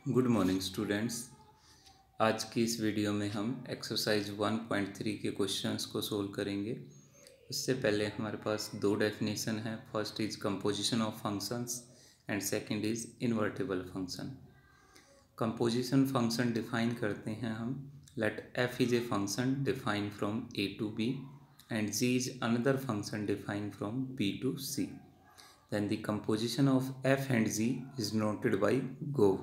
Good morning students. आज की इस वीडियो में हम एक्सरसाइज 1.3 के क्वेश्चंस को सोल्व करेंगे। इससे पहले हमारे पास दो डेफिनेशन है। First is composition of functions and second is invertible function. Composition function define करते हैं हम। Let F is a function define from A to B and G is another function define from B to C. Then the composition of f and g is noted by GOV.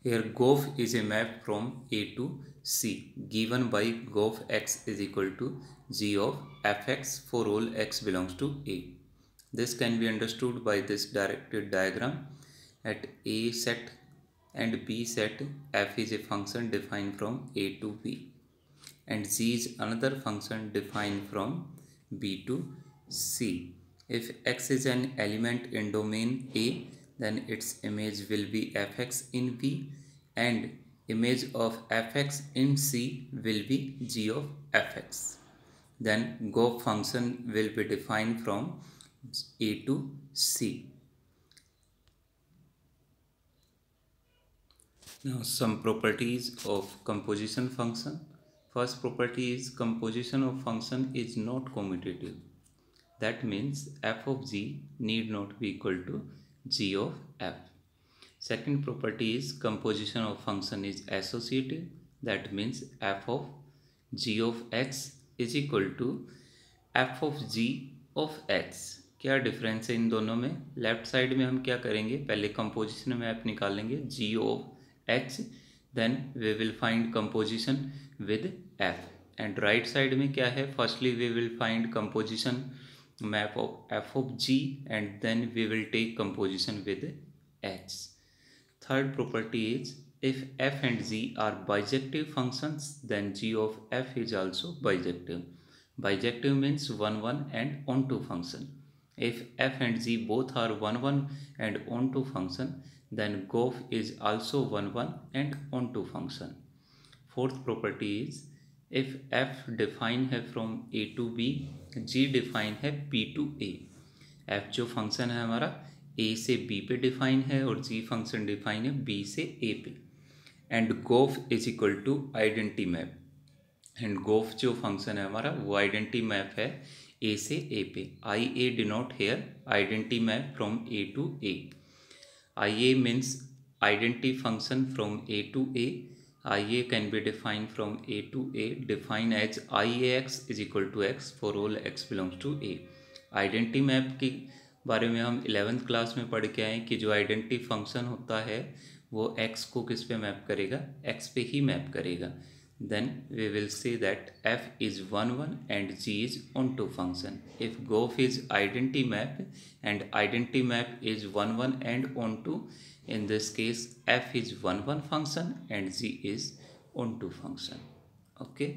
Here GOV is a map from A to C given by GOV x is equal to g of fx for all x belongs to A. This can be understood by this directed diagram. At A set and B set, f is a function defined from A to B and g is another function defined from B to C. If x is an element in domain A, then its image will be fx in V and image of fx in C will be g of fx. Then GOV function will be defined from A to C. Now some properties of composition function. First property is composition of function is not commutative. That means f of g need not be equal to g of f. Second property is composition of function is associative. That means f of g of x is equal to f of g of x. क्या difference है इन दोनों में? Left side में हम क्या करेंगे, पहले composition में आप निकालेंगे g of x, then we will find composition with f. And right side में क्या है, firstly we will find composition map of f of g and then we will take composition with h. Third property is if f and g are bijective functions then g of f is also bijective. Bijective means 1 1 and onto function. If f and g both are 1 1 and onto function then GOV is also 1 1 and onto function. Fourth property is if f define है from A to B, g define है b to a. f जो function है हमारा a से b पे define है और g function define है b से a पे. And GOV is equal to identity map. And GOV जो फंक्शन है हमारा वो आइडेंटिटी मैप है a से a पे. I A denote here identity map from a to a. I A means identity function from a to a. IA can be defined from A to A, defined as IAX is equal to X for all X belongs to A. Identity map के बारे में हम 11th class में पढ़ के आए कि जो आइडेंटिटी फंक्शन होता है वो X को किस पे मैप करेगा, X पे ही मैप करेगा. Then we will say that f is 1 1 and g is onto function. If GOV is identity map and identity map is 1 1 and onto, in this case f is 1 1 function and g is onto function. Okay.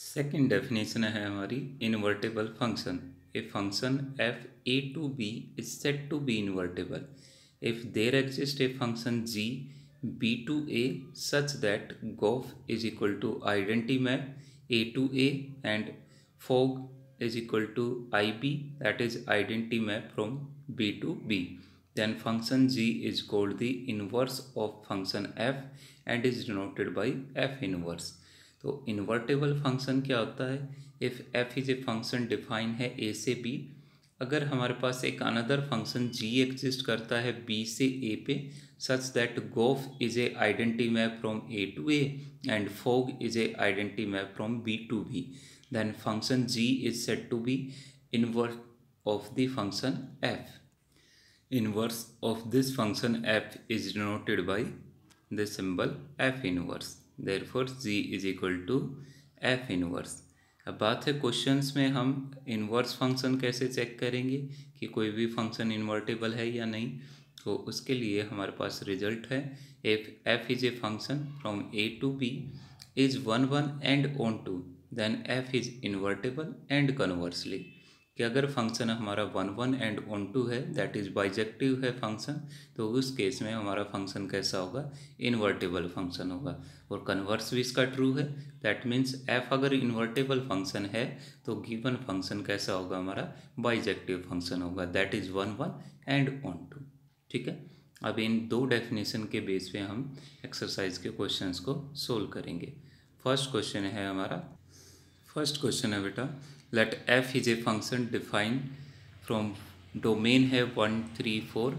Second definition है हमारी invertible function. A function f a to b is said to be invertible if there exists a function g b to a such that GOV is equal to identity map a to a and FOG is equal to ib, that is identity map from b to b. Then function g is called the inverse of function f and is denoted by f inverse. तो invertible function क्या होता है, if f is a function define है a से b, अगर हमारे पास एक another function g exist करता है b से a पे such that GOV is a identity map from a to a and FOG is a identity map from b to b, then function g is said to be inverse of the function f. Inverse of this function f is denoted by the symbol f inverse. Therefore g is equal to f inverse. अब बात है questions में हम inverse function कैसे check करेंगे कि कोई भी फंक्शन इन्वर्टेबल है या नहीं. तो उसके लिए हमारे पास रिजल्ट है if f is a function from a to b is 1 1 and onto, then f is invertible and conversely. कि अगर फंक्शन हमारा 1 1 एंड ऑन टू है, दैट इज बाइजेक्टिव है फंक्शन, तो उस केस में हमारा फंक्शन कैसा होगा, इन्वर्टेबल फंक्शन होगा. और कन्वर्स भी इसका ट्रू है, दैट मीन्स f अगर इन्वर्टेबल फंक्शन है तो गिवन फंक्शन कैसा होगा, हमारा बाइजेक्टिव फंक्शन होगा, that is 1 1 and onto. ठीक है। अब इन दो डेफिनेशन के बेस पे हम एक्सरसाइज के क्वेश्चंस को सोल्व करेंगे। फर्स्ट क्वेश्चन है हमारा, फर्स्ट क्वेश्चन है बेटा, let F is a function define from domain है 1 3 4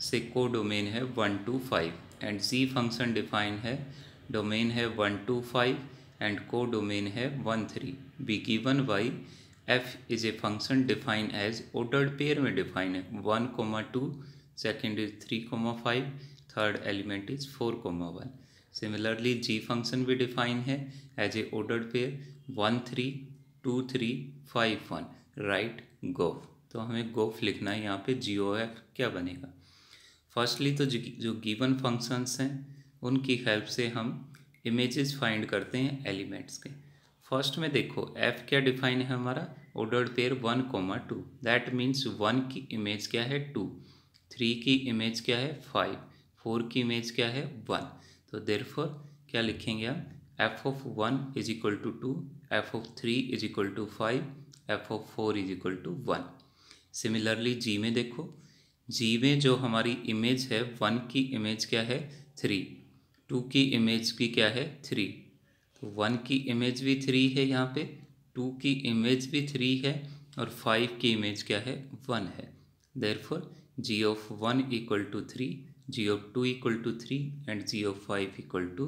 से को डोमेन है 1 2 5 एंड जी फंक्शन डिफाइन है डोमेन है 1 2 5 एंड को डोमेन है 1 3 B given by F is a function define as ordered pair में डिफाइन है 1 2, second is 3 5, third element is 4 1। Similarly G function भी डिफाइन है as a ordered pair 1 3 2 3 5 1। Right GOF. तो हमें गोफ लिखना है यहाँ पे, जी ओ एफ क्या बनेगा। फर्स्टली तो जो गिवन फंक्शंस हैं उनकी हेल्प से हम इमेजेस फाइंड करते हैं एलिमेंट्स के। फर्स्ट में देखो एफ क्या डिफाइन है हमारा, ऑर्डर्ड पेयर 1 2। दैट मीन्स 1 की इमेज क्या है 2, 3 की इमेज क्या है 5, 4 की इमेज क्या है 1। तो देयरफॉर क्या लिखेंगे हम, F of 1 is equal to 2, F of 3 is equal to 5, F of 4 is equal to 1। Similarly G में देखो, जी में जो हमारी इमेज है 1 की इमेज क्या है 3, 2 की इमेज भी क्या है 3, तो 1 की इमेज भी 3 है यहाँ पे, 2 की इमेज भी 3 है और 5 की इमेज क्या है 1 है। Therefore G of 1 equal to 3, G of 2 equal to 3 and G of 5 equal to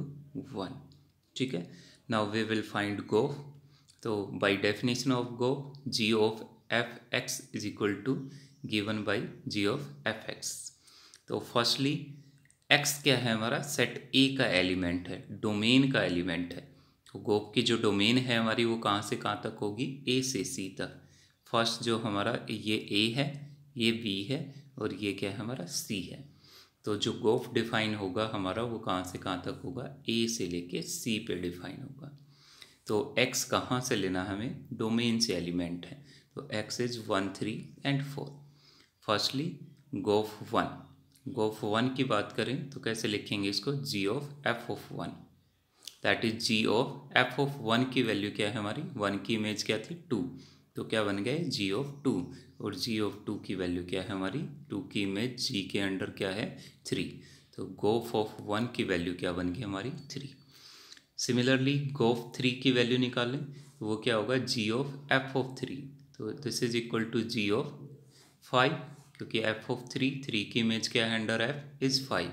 1। ठीक है। Now we will find gof. तो bye definition of G O F, G of F X is equal to given by G of F X. तो firstly X क्या है हमारा, set ए का element है, domain का एलिमेंट है। तो गोफ की जो डोमेन है हमारी वो कहाँ से कहाँ तक होगी, ए से सी तक। फर्स्ट जो हमारा ये ए है, ये बी है और ये क्या है हमारा सी है। तो जो गोफ डिफाइन होगा हमारा वो कहाँ से कहाँ तक होगा, ए से लेके सी पे डिफाइन होगा। तो x कहाँ से लेना हमें, डोमेन से एलिमेंट है। तो x इज 1 3 एंड 4। फर्स्टली गोफ 1, गोफ 1 की बात करें तो कैसे लिखेंगे इसको, G of F of 1, that is G of F of 1 की वैल्यू क्या है हमारी, 1 की इमेज क्या थी 2, तो क्या बन गए जी ऑफ 2, और जी ऑफ 2 की वैल्यू क्या है हमारी, 2 की इमेज जी के अंडर क्या है 3, तो गोफ ऑफ 1 की वैल्यू क्या बन गई हमारी 3। सिमिलरली गोफ 3 की वैल्यू निकालें तो वो क्या होगा, जी ऑफ एफ ऑफ 3, तो this is equal to G of 5, क्योंकि एफ ऑफ 3 की इमेज क्या है अंडर एफ इज 5,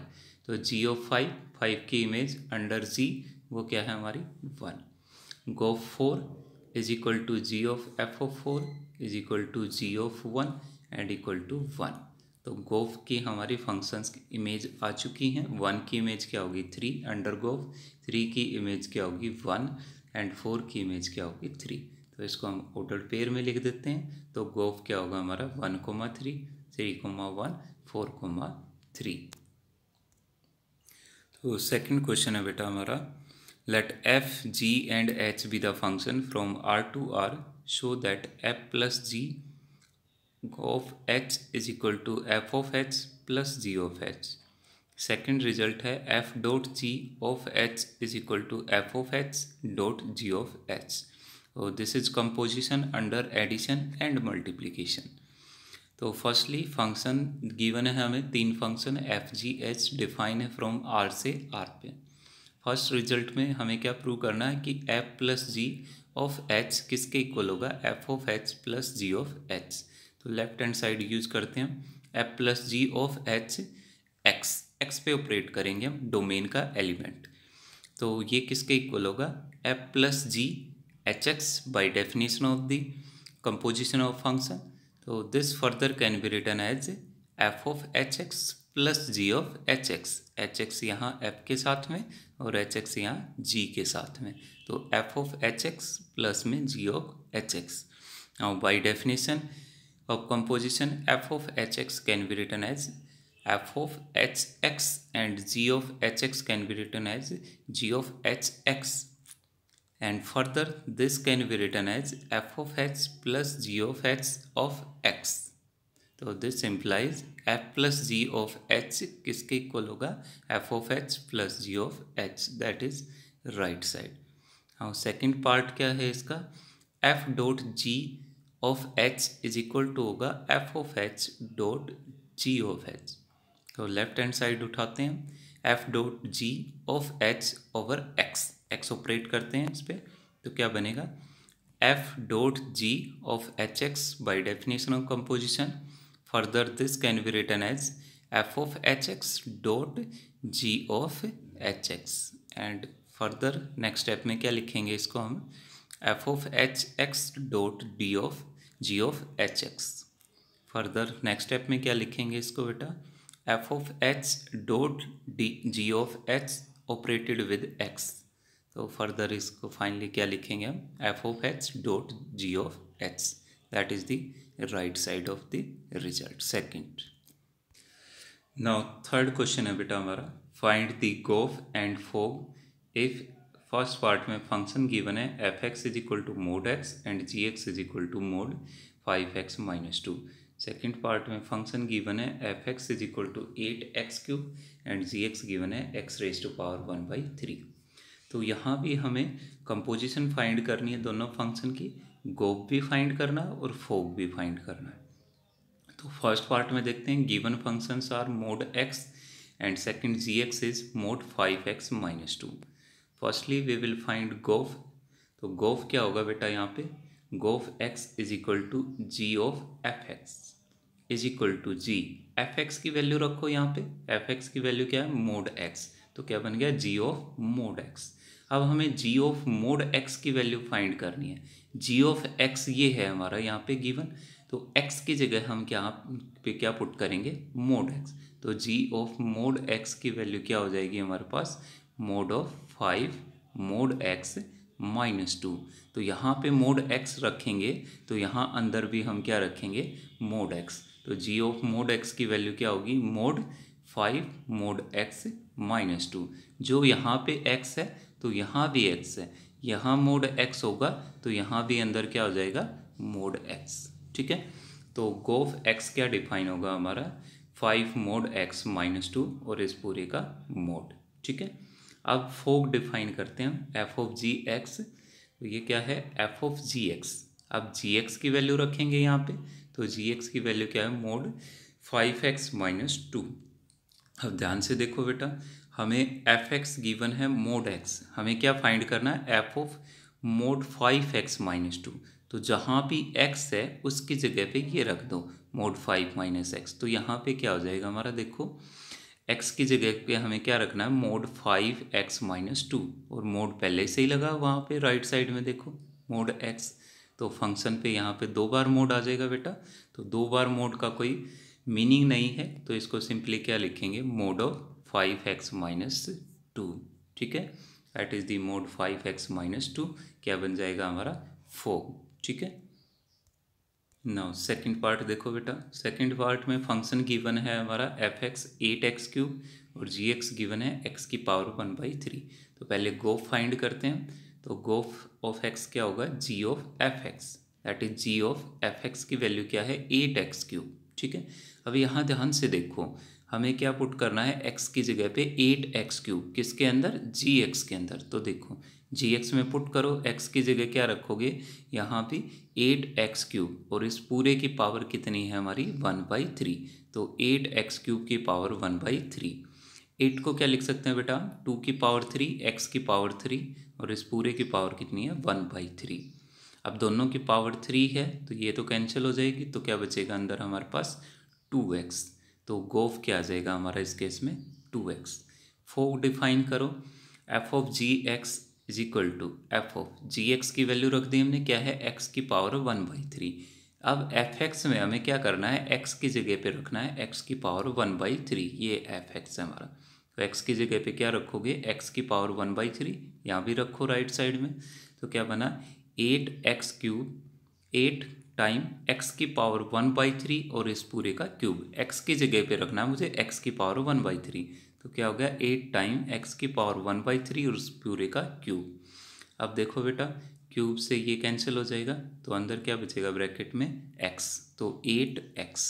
तो जी ऑफ 5 की इमेज अंडर जी वो क्या है हमारी 1। GOF 4 is equal to G of F of 4 is equal to G of 1 and equal to 1। तो गोफ की हमारी फंक्शंस की इमेज आ चुकी हैं। 1 की इमेज क्या होगी 3 अंडर गोफ, 3 की इमेज क्या होगी 1 एंड 4 की इमेज क्या होगी 3। तो इसको हम ऑर्डर्ड पेयर में लिख देते हैं। तो गोफ क्या होगा हमारा 1 3, 3 1, 4 3। तो सेकंड क्वेश्चन है बेटा हमारा, let F G and H be the function from R to R, show that F plus G of h is equal to f of h plus g of h। Second result है f dot g of h is equal to f of h dot g of h। और this is composition under addition and multiplication. तो firstly function given है हमें, तीन function F G H define है from R से R पे। First result में हमें क्या प्रूव करना है कि F plus G of H किसके इक्वल होगा, F of H plus G of H. तो लेफ्ट हैंड साइड यूज करते हैं हम, F plus G of H X, X पे ऑपरेट करेंगे हम डोमेन का एलिमेंट। तो ये किसके इक्वल होगा, F plus G H X by definition of the composition of function. तो this further can be written as F of H X plus G of H X, H X यहाँ F के साथ में और H X यहाँ जी के साथ में। तो F of H X plus में G of H X. Now by definition of composition, f of hx can be written as f of hx and g of hx can be written as g of hx, and further this can be written as f of h plus g of h of x। तो this implies f plus g of h किसके equal होगा, f of h plus g of h, that is right side। हाँ second part क्या है इसका, f dot g of h is equal to होगा F of h dot G of h। तो left hand side उठाते हैं, F dot G of H over X, X operate करते हैं इस पर, तो क्या बनेगा F dot G of H X by definition of composition. Further this can be written as F of H X dot G of H X. And further next step में क्या लिखेंगे इसको हम, F of H X dot D of G of H X. Further next step में क्या लिखेंगे इसको बेटा, F of H dot D G of H operated with X. तो फर्दर इसको फाइनली क्या लिखेंगे हम, F of H dot G of H. That is the right side of the result second. Now third question है बेटा हमारा, find the gof and fog if first part में function given है F X is equal to mod X and G X is equal to mod 5x minus 2. Second part में function given है F X is equal to 8x cube and G X given है x raise to power 1/3. तो यहाँ भी हमें composition find करनी है दोनों फंक्शन की, गोफ भी फाइंड करना है और फोग भी फाइंड करना है. तो फर्स्ट पार्ट में देखते हैं, given functions are mod X and second G X is mod 5x minus 2. Firstly we will find gof. तो गोफ क्या होगा बेटा यहाँ पे, gof X is equal to G of F X is equal to G. F X की value रखो यहाँ पे, एफ एक्स की वैल्यू क्या है मोड एक्स, तो क्या बन गया जी ऑफ मोड एक्स. अब हमें जी ऑफ मोड एक्स की वैल्यू फाइंड करनी है. जी ऑफ एक्स ये है हमारा यहाँ पे गिवन, तो x की जगह हम क्या पे क्या पुट करेंगे मोड x. तो g ऑफ मोड x की वैल्यू क्या हो जाएगी हमारे पास, mod of 5 mod x minus 2. तो यहाँ पे मोड x रखेंगे तो यहाँ अंदर भी हम क्या रखेंगे मोड x. तो g ऑफ मोड x की वैल्यू क्या होगी, मोड 5 मोड x माइनस 2. जो यहाँ पे x है तो यहाँ भी x है, यहाँ मोड x होगा तो यहाँ भी अंदर क्या हो जाएगा मोड x. ठीक है, तो गोफ एक्स क्या डिफाइन होगा हमारा 5 मोड एक्स माइनस 2 और इस पूरे का मोड. ठीक है, अब फोग डिफाइन करते हैं एफ ऑफ जी एक्स. तो ये क्या है एफ ऑफ जी एक्स. अब जी एक्स की वैल्यू रखेंगे यहाँ पे, तो जी एक्स की वैल्यू क्या है मोड 5x माइनस 2. अब ध्यान से देखो बेटा, हमें एफ एक्स गिवन है मोड एक्स, हमें क्या फाइंड करना है F of mode 5x minus 2. तो जहाँ भी x है उसकी जगह पे ये रख दो मोड 5 माइनस एक्स. तो यहाँ पे क्या हो जाएगा हमारा, देखो x की जगह पे हमें क्या रखना है मोड 5x माइनस 2, और मोड पहले से ही लगा वहाँ पे राइट साइड में देखो मोड x. तो फंक्शन पे यहाँ पे 2 बार मोड आ जाएगा बेटा. तो 2 बार मोड का कोई मीनिंग नहीं है, तो इसको सिंपली क्या लिखेंगे मोड ऑफ 5x माइनस 2. ठीक है, that is the mode 5x minus 2. क्या बन जाएगा हमारा फोग. ठीक है, नाउ सेकंड पार्ट देखो बेटा, सेकंड पार्ट में फंक्शन गिवन है हमारा एफ एक्स 8x क्यूब और जी एक्स गिवन है x की पावर 1/3. तो पहले गोफ फाइंड करते हैं. तो गोफ ऑफ x क्या होगा G of F X, that is G of F X की वैल्यू क्या है 8x क्यूब. ठीक है, अब यहाँ ध्यान से देखो, हमें क्या पुट करना है x की जगह पे 8x क्यूब, किसके अंदर gx के अंदर. तो देखो gx में पुट करो, x की जगह क्या रखोगे यहाँ पे 8x क्यूब, और इस पूरे की पावर कितनी है हमारी 1/3. तो 8x क्यूब की पावर 1/3. 8 को क्या लिख सकते हैं बेटा 2 की पावर 3 x की पावर 3, और इस पूरे की पावर कितनी है 1/3. अब दोनों की पावर 3 है तो ये तो कैंसिल हो जाएगी, तो क्या बचेगा अंदर हमारे पास 2x. तो गोफ क्या आ जाएगा हमारा इस केस में 2x. फोग डिफाइन करो, F of G X is equal to F of G X की वैल्यू रख दी हमने क्या है x की पावर 1/3. अब एफ एक्स में हमें क्या करना है x की जगह पे रखना है x की पावर 1/3. ये एफ एक्स है हमारा, तो x की जगह पे क्या रखोगे x की पावर 1/3, यहाँ भी रखो राइट साइड में. तो क्या बना 8x क्यूब 8 टाइम x की पावर 1/3 और इस पूरे का क्यूब. x की जगह पे रखना है मुझे x की पावर 1/3. तो क्या हो गया 8 टाइम x की पावर 1/3 और इस पूरे का क्यूब. अब देखो बेटा क्यूब से ये कैंसिल हो जाएगा, तो अंदर क्या बचेगा ब्रैकेट में x. तो 8x.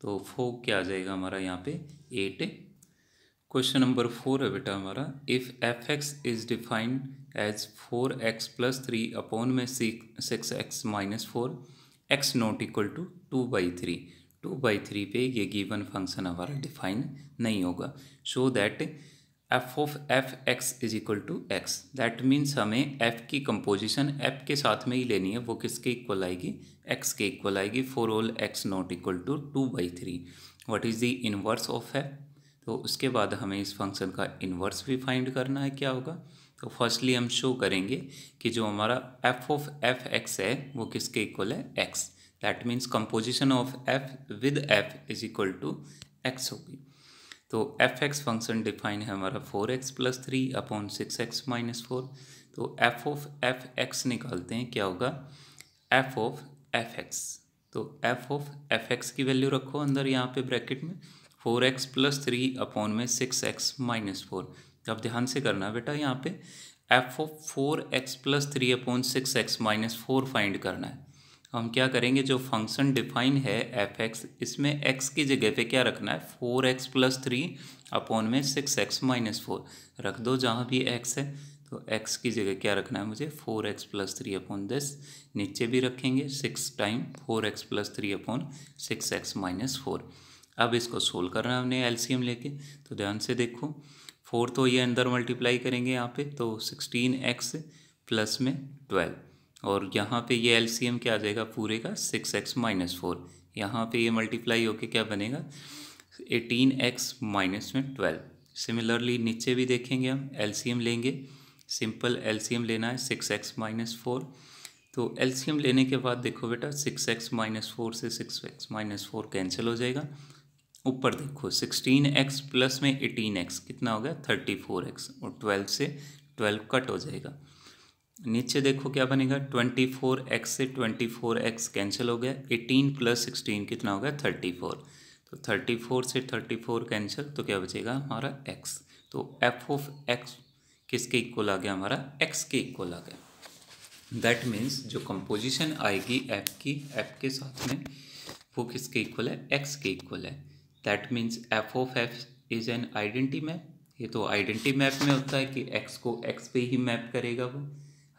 तो फोग क्या आ जाएगा हमारा यहाँ पे 8. क्वेश्चन नंबर 4 है बेटा हमारा, if F X is defined as 4x plus 3 upon में 6x minus 4 x not equal to 2/3 2/3 पे ये गिवन फंक्शन हमारा डिफाइन नहीं होगा। Show that F of F X is equal to X, that means हमें एफ की composition F के साथ में ही लेनी है, वो किसके इक्वल आएगी, एक्स के इक्वल आएगी, for all X not equal to 2/3। What is the inverse of F, तो उसके बाद हमें इस फंक्शन का इन्वर्स भी फाइंड करना है, क्या होगा। तो फर्स्टली हम शो करेंगे कि जो हमारा एफ ऑफ एफ एक्स है वो किसके इक्वल है, X, that means composition of F with F is equal to X होगी। तो एफ एक्स फंक्शन डिफाइन है हमारा 4x + 3 अपॉन 6x - 4। तो एफ ऑफ एफ एक्स निकालते हैं, क्या होगा, एफ ऑफ एफ एक्स। तो एफ ऑफ एफ एक्स की वैल्यू रखो अंदर यहाँ पे ब्रैकेट में, 4x + 3 अपॉन में 6x - 4। अब ध्यान से करना बेटा, यहाँ पे F of 4x + 3 upon 6x - 4 find करना है। हम क्या करेंगे, जो फंक्शन डिफाइन है एफ एक्स, इसमें एक्स की जगह पे क्या रखना है, 4x + 3 अपॉन में 6x - 4 रख दो जहाँ भी एक्स है। तो एक्स की जगह क्या रखना है मुझे, 4x + 3 अपॉन 10, नीचे भी रखेंगे 6 टाइम 4x + 3 अपॉन 6x - 4। अब इसको सोल्व करना है हमने एलसीएम लेके, तो ध्यान से देखो, 4 तो ये अंदर मल्टीप्लाई करेंगे यहाँ पे, तो 16x प्लस में 12, और यहाँ पे ये एलसीएम क्या आ जाएगा पूरे का, 6x - 4, यहाँ पे ये मल्टीप्लाई होके क्या बनेगा, 18x माइनस में 12। सिमिलरली नीचे भी देखेंगे, हम एलसीएम लेंगे, सिंपल एलसीएम लेना है 6x - 4। तो एलसीएम लेने के बाद देखो बेटा, 6x - 4 से 6x - 4 कैंसिल हो जाएगा। ऊपर देखो 16x प्लस में 18x कितना हो गया, 34x, और 12 से 12 कट हो जाएगा। नीचे देखो क्या बनेगा, 24x से 24x कैंसिल हो गया, 18 + 16 कितना हो गया, 34। तो 34 से 34 कैंसिल, तो क्या बचेगा हमारा x। तो एफ ऑफ x किसके इक्वल आ गया हमारा, x के इक्वल आ गया। दैट मीन्स जो कंपोजिशन आएगी f की, f के साथ में वो किसके इक्वल है, x के इक्वल है। That means F of f is an identity map. ये तो आइडेंटिटी मैप में होता है कि x को x पे ही मैप करेगा, वो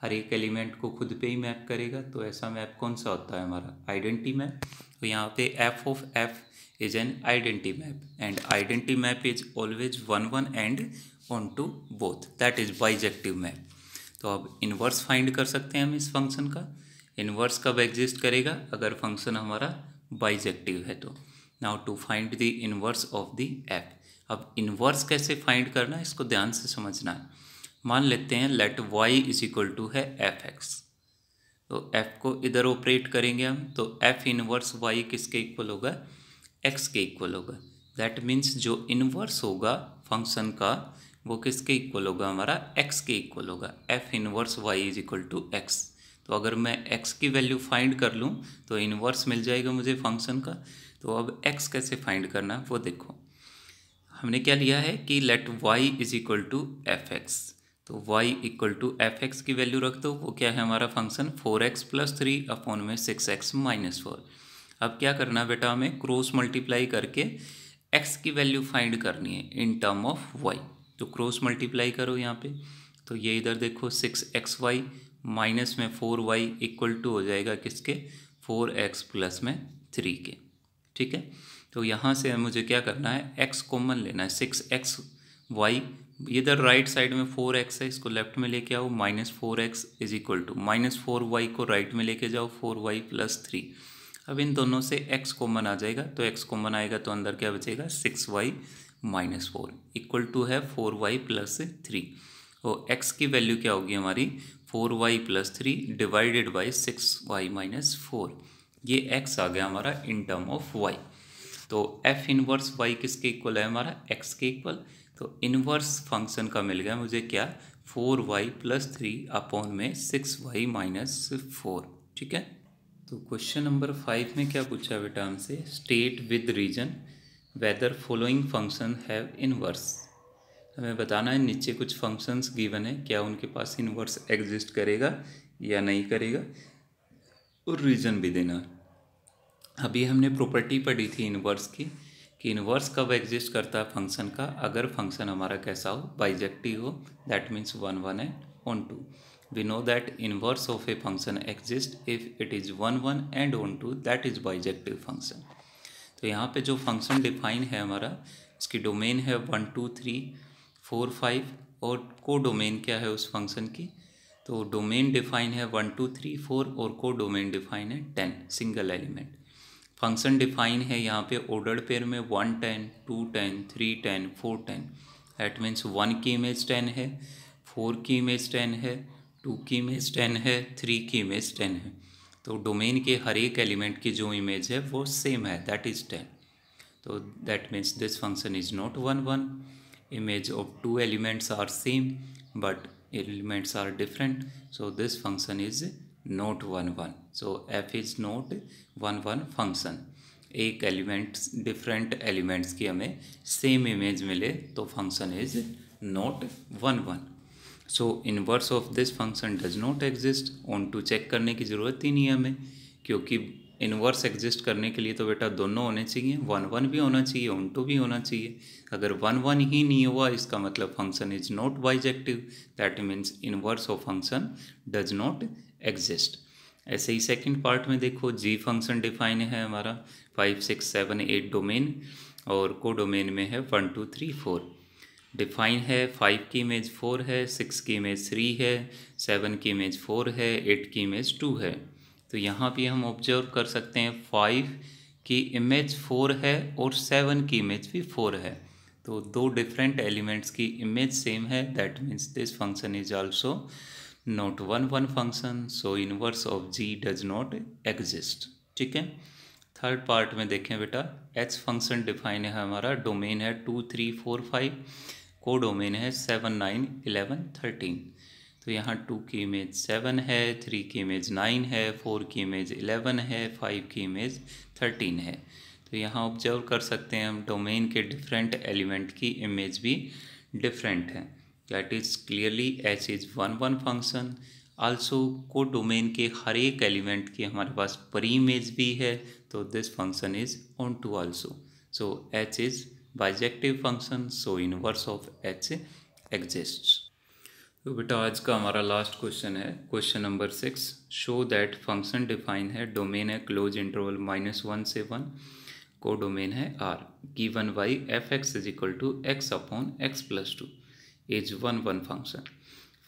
हर एक एलिमेंट को खुद पे ही मैप करेगा। तो ऐसा मैप कौन सा होता है हमारा, आइडेंटिटी मैप। तो यहाँ पे F of F is an identity map, and identity map is always 1 1 and onto both, that is bijective map. तो अब इन्वर्स फाइंड कर सकते हैं हम इस फंक्शन का। इन्वर्स कब एग्जिस्ट करेगा, अगर फंक्शन हमारा बाइजेक्टिव है तो। Now to find the inverse of the F. अब इन्वर्स कैसे फाइंड करना है, इसको ध्यान से समझना है। मान लेते हैं let y is equal to है एफ एक्स, तो f को इधर ऑपरेट करेंगे हम, तो f इनवर्स y किसके इक्वल होगा, x के इक्वल होगा। दैट मीन्स जो इनवर्स होगा फंक्शन का वो किसके इक्वल होगा, हमारा x के इक्वल होगा। f inverse y is equal to x। तो अगर मैं x की वैल्यू फाइंड कर लूँ तो इनवर्स मिल जाएगा मुझे फंक्शन का। तो अब x कैसे फाइंड करना है वो देखो, हमने क्या लिया है कि let y is equal to F X. तो y equal to F X की वैल्यू रख दो, वो क्या है हमारा फंक्शन 4x + 3 अपॉन में 6x - 4। अब क्या करना है बेटा, हमें क्रॉस मल्टीप्लाई करके x की वैल्यू फाइंड करनी है इन टर्म ऑफ y। तो क्रॉस मल्टीप्लाई करो यहाँ पे, तो ये इधर देखो 6xy माइनस में 4y इक्वल टू हो जाएगा किसके, 4x प्लस में 3 के। ठीक है, तो यहाँ से मुझे क्या करना है, x कॉमन लेना है, 6xy इधर राइट साइड में 4x है, इसको लेफ्ट में लेके आओ, -4x is equal to -4y को राइट में लेके जाओ, 4y + 3। अब इन दोनों से x कॉमन आ जाएगा, तो x कॉमन आएगा तो अंदर क्या बचेगा, 6y - 4 इक्वल टू है 4y + 3। और x की वैल्यू क्या होगी हमारी, 4y + 3 डिवाइडेड बाई 6y - 4। ये x आ गया हमारा इन टर्म ऑफ y। तो f इनवर्स y किसके इक्वल है हमारा, x के इक्वल। तो इनवर्स फंक्शन का मिल गया मुझे क्या, 4y + 3 अपॉन में 6y - 4। ठीक है, तो क्वेश्चन नंबर 5 में क्या पूछा बेटा हमसे, state with reason whether following function have inverse. हमें बताना है नीचे कुछ फंक्शंस गिवन है, क्या उनके पास इनवर्स एग्जिस्ट करेगा या नहीं करेगा, और रीजन भी देना। अभी हमने प्रॉपर्टी पढ़ी थी इनवर्स की, कि इनवर्स कब एग्जिस्ट करता है फंक्शन का, अगर फंक्शन हमारा कैसा हो, बाइजेक्टिव हो, that means 1 1 and onto. We know that inverse of a function exist if it is 1 1 and onto, that is bijective function. तो यहाँ पे जो फंक्शन डिफाइन है हमारा, इसकी डोमेन है 1 2 3 4 5 और को डोमेन क्या है उस फंक्शन की, तो डोमेन डिफाइन है 1 2 3 4 और को डोमेन डिफाइन है 10 सिंगल एलिमेंट। फंक्शन डिफाइन है यहाँ पे ऑर्डर्ड पेयर में 1 10 2 10 3 10 4 10। दैट मीन्स 1 की इमेज 10 है, 4 की इमेज 10 है, 2 की इमेज 10 है, 3 की इमेज 10 है। तो डोमेन के हर एक एलिमेंट की जो इमेज है वो सेम है, दैट इज़ 10। तो that means this function is not 1 1। Image of two elements are same but elements are different, so this function is not 1 1. So f is not 1 1 function। एक elements different elements की हमें same image मिले तो function is not 1 1। So inverse of this function does not exist. Onto check करने की ज़रूरत ही नहीं है हमें, क्योंकि इनवर्स एग्जिस्ट करने के लिए तो बेटा दोनों होने चाहिए, 1 1 भी होना चाहिए, ऑन टू भी होना चाहिए। अगर 1 1 ही नहीं हुआ इसका मतलब function is not bijective, that means inverse of function does not exist. ऐसे ही सेकंड पार्ट में देखो, जी फंक्शन डिफाइन है हमारा 5 6 7 8 डोमेन और को डोमेन में है 1 2 3 4। डिफाइन है 5 की इमेज 4 है, 6 की इमेज 3 है, 7 की इमेज 4 है, 8 की इमेज 2 है। तो यहाँ भी हम ऑब्जर्व कर सकते हैं 5 की इमेज 4 है और 7 की इमेज भी 4 है, तो दो डिफरेंट एलिमेंट्स की इमेज सेम है, that means this function is also not 1 1 function. So inverse of G does not exist. ठीक है। थर्ड पार्ट में देखें बेटा, एच फंक्शन डिफाइन है हमारा, डोमेन है 2 3 4 5, को डोमेन है 7 9 11 13। तो यहाँ 2 की इमेज 7 है, 3 की इमेज 9 है, 4 की इमेज 11 है, 5 की इमेज 13 है। तो यहाँ ऑब्जर्व कर सकते हैं हम डोमेन के डिफरेंट एलिमेंट की इमेज भी डिफरेंट है, that is clearly H is 1 1 function. Also को डोमेन के हर एक एलिमेंट की हमारे पास परी इमेज भी है, तो this function is onto also. So H is bijective function, so inverse of H exists. तो बेटा आज का हमारा लास्ट क्वेश्चन है, question number 6। Show that function define है, डोमेन है क्लोज इंटरवल -1 से 1, को डोमेन है R, given by F X is equal to X upon X plus 2 is 1 1 function.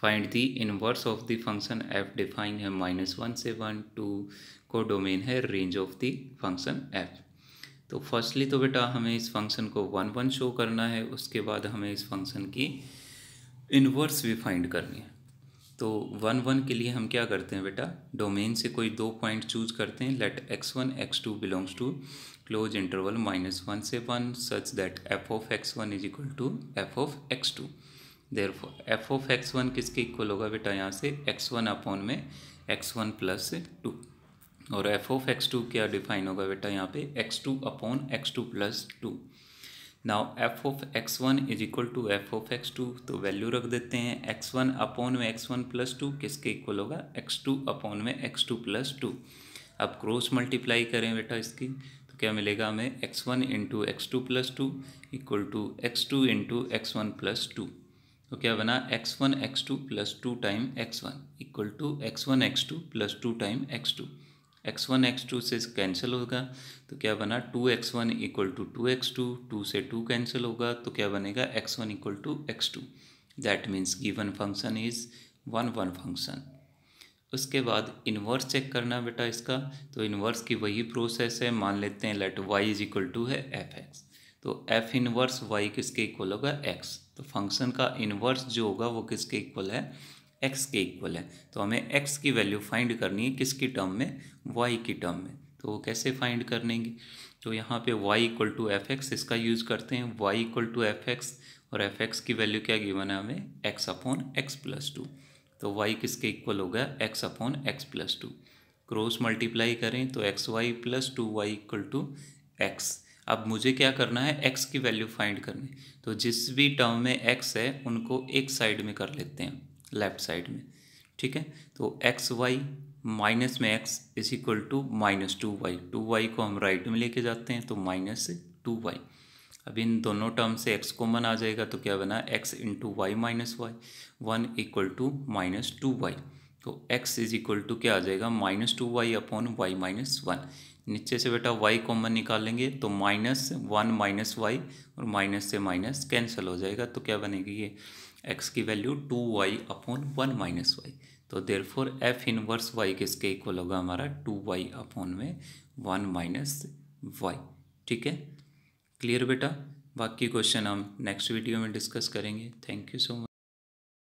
Find the inverse of the function F define है -1 से 1 to, को domain है range of the function F. तो firstly तो बेटा हमें इस फंक्शन को 1 1 शो करना है, उसके बाद हमें इस फंक्शन की इनवर्स भी फाइंड करनी है। तो 1 1 के लिए हम क्या करते हैं बेटा, डोमेन से कोई दो पॉइंट चूज करते हैं, let x1 x2 belongs to closed interval -1 से 1 such that f of x1 is equal to f of x2। Therefore f of x1 किसके इक्वल होगा बेटा, यहाँ से x1 अपॉन में x1 प्लस 2, और f ऑफ x2 क्या डिफाइन होगा बेटा यहाँ पे, x2 upon x2 plus 2। Now f of x1 is equal to f of x2, तो वैल्यू रख देते हैं, x1 अपॉन में x1 प्लस 2 किसके इक्वल होगा, x2 अपॉन में x2 प्लस 2। अब क्रॉस मल्टीप्लाई करें बेटा इसकी, तो क्या मिलेगा हमें, x1 into x2 plus 2 equal to x2 into x1 plus 2। तो क्या बना, x1 x2 plus 2 time x1 equal to x1 x2 plus 2 time x2। x1 x2 से कैंसिल होगा, तो क्या बना 2x1 इक्वल टू 2x2, 2 से 2 कैंसिल होगा, तो क्या बनेगा x1 equal to x2। That means given function is 1 1 function. उसके बाद इन्वर्स चेक करना बेटा इसका, तो इन्वर्स की वही प्रोसेस है, मान लेते हैं let y is equal to है एफ एक्स, तो एफ इनवर्स y किसके इक्वल होगा, x। तो फंक्शन का इन्वर्स जो होगा वो किसके इक्वल है, x के इक्वल है। तो हमें x की वैल्यू फाइंड करनी है किसकी टर्म में, y की टर्म में। तो वो कैसे फाइंड करेंगे, तो यहाँ पे y equal to F X इसका यूज़ करते हैं, y equal to F X, और एफ एक्स की वैल्यू क्या गिवन है हमें, x अपॉन एक्स प्लस 2। तो y किसके इक्वल होगा, x upon X plus 2। Cross multiply करें तो X Y plus 2y equal to x। अब मुझे क्या करना है, x की वैल्यू फाइंड करनी, तो जिस भी टर्म में x है उनको एक साइड में कर लेते हैं, लेफ्ट साइड में। ठीक है, तो एक्स वाई माइनस में x is equal to -2y, 2y को हम राइट में लेके जाते हैं तो -2y। अब इन दोनों टर्म से x कॉमन आ जाएगा, तो क्या बना, x into Y minus Y, 1 equal to -2y। तो x इज इक्वल टू क्या आ जाएगा, -2y अपॉन y माइनस 1। नीचे से बेटा y कॉमन निकालेंगे तो -1 माइनस वाई और माइनस से माइनस कैंसिल हो जाएगा, तो क्या बनेगी ये x की वैल्यू 2y/1 माइनस वाई। तो देयरफॉर f इनवर्स y किसके इक्वल होगा हमारा 2y/1 माइनस वाई। ठीक है, क्लियर बेटा। बाकी क्वेश्चन हम नेक्स्ट वीडियो में डिस्कस करेंगे। Thank you so much.